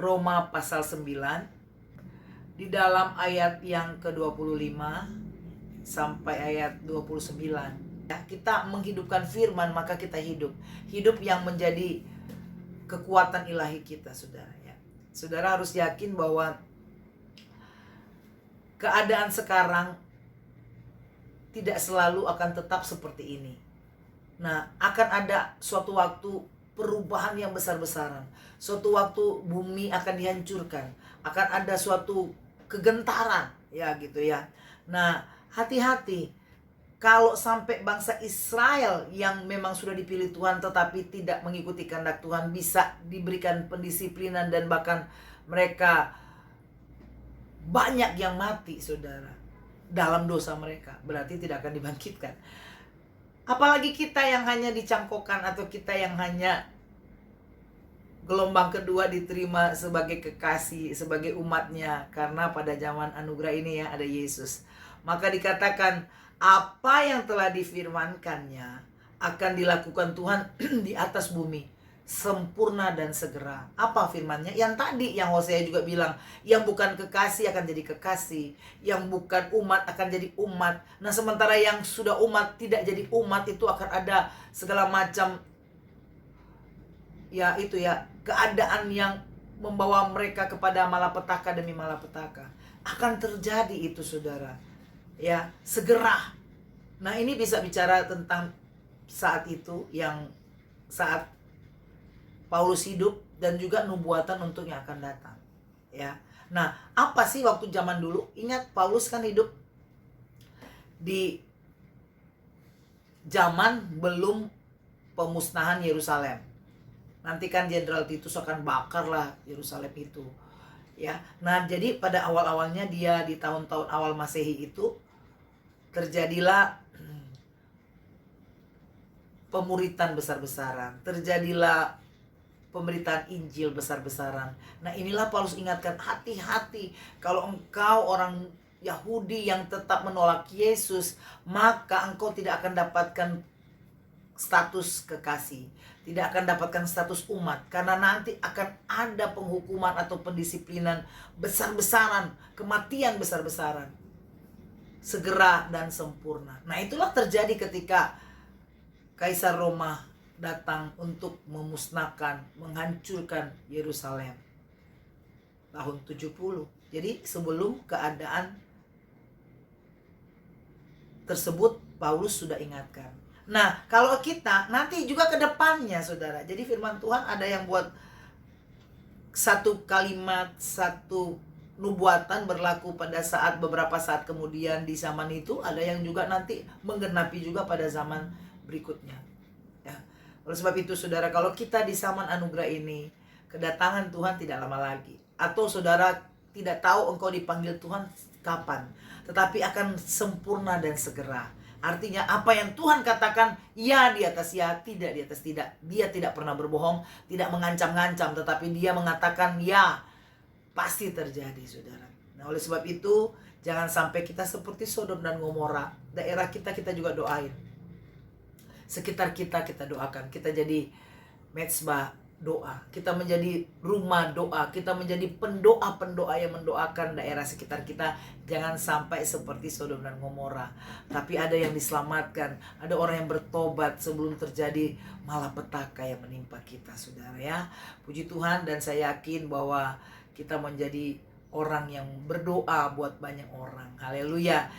Roma pasal 9 di dalam ayat yang ke-25 sampai ayat 29. Ya, kita menghidupkan firman maka kita hidup. Hidup yang menjadi kekuatan ilahi kita, saudara ya. Saudara harus yakin bahwa keadaan sekarang tidak selalu akan tetap seperti ini. Nah, akan ada suatu waktu perubahan yang besar-besaran. Suatu waktu bumi akan dihancurkan. Akan ada suatu kegentaran, ya gitu ya. Nah, hati-hati. Kalau sampai bangsa Israel yang memang sudah dipilih Tuhan tetapi tidak mengikuti kehendak Tuhan bisa diberikan pendisiplinan dan bahkan mereka banyak yang mati, saudara, dalam dosa mereka, berarti tidak akan dibangkitkan. Apalagi kita yang hanya dicangkokkan atau kita yang hanya gelombang kedua diterima sebagai kekasih, sebagai umatnya. Karena pada zaman anugerah ini ya ada Yesus. Maka dikatakan apa yang telah difirmankannya akan dilakukan Tuhan di atas bumi, sempurna dan segera. Apa firmannya? Yang tadi yang Hosea juga bilang, yang bukan kekasih akan jadi kekasih, yang bukan umat akan jadi umat. Nah, sementara yang sudah umat tidak jadi umat, itu akan ada segala macam ya itu ya, keadaan yang membawa mereka kepada malapetaka demi malapetaka. Akan terjadi itu, saudara. Ya, segera. Nah, ini bisa bicara tentang saat itu, yang saat Paulus hidup, dan juga nubuatan untuk yang akan datang. Ya. Nah, apa sih waktu zaman dulu? Ingat, Paulus kan hidup di zaman belum pemusnahan Yerusalem. Nanti kan Jenderal Titus akan bakarlah Yerusalem itu. Ya. Nah, jadi pada awal-awalnya dia di tahun-tahun awal Masehi itu terjadilah pemuritan besar-besaran. Terjadilah pemberitaan Injil besar-besaran. Nah, inilah Paulus ingatkan, hati-hati kalau engkau orang Yahudi yang tetap menolak Yesus, maka engkau tidak akan dapatkan status kekasih, tidak akan dapatkan status umat, karena nanti akan ada penghukuman atau pendisiplinan besar-besaran, kematian besar-besaran, segera dan sempurna. Nah, itulah terjadi ketika Kaisar Roma datang untuk memusnahkan, menghancurkan Yerusalem tahun 70. Jadi sebelum keadaan tersebut Paulus sudah ingatkan. Nah, kalau kita nanti juga ke depannya, saudara. Jadi firman Tuhan ada yang buat satu kalimat, satu nubuatan berlaku pada saat beberapa saat kemudian di zaman itu, ada yang juga nanti menggenapi juga pada zaman berikutnya. Ya. Oleh sebab itu, saudara, kalau kita di zaman anugerah ini, kedatangan Tuhan tidak lama lagi. Atau saudara tidak tahu engkau dipanggil Tuhan kapan, tetapi akan sempurna dan segera. Artinya apa yang Tuhan katakan, ya di atas ya, tidak di atas tidak. Dia tidak pernah berbohong, tidak mengancam-ngancam, tetapi dia mengatakan ya, pasti terjadi, saudara. Nah, oleh sebab itu, jangan sampai kita seperti Sodom dan Gomora. Daerah kita juga doain. Sekitar kita doakan. Kita jadi mezbah doa. Kita menjadi rumah doa. Kita menjadi pendoa-pendoa yang mendoakan daerah sekitar kita. Jangan sampai seperti Sodom dan Gomora. Tapi ada yang diselamatkan. Ada orang yang bertobat sebelum terjadi malapetaka yang menimpa kita, saudara ya. Puji Tuhan, dan saya yakin bahwa kita menjadi orang yang berdoa buat banyak orang. Haleluya.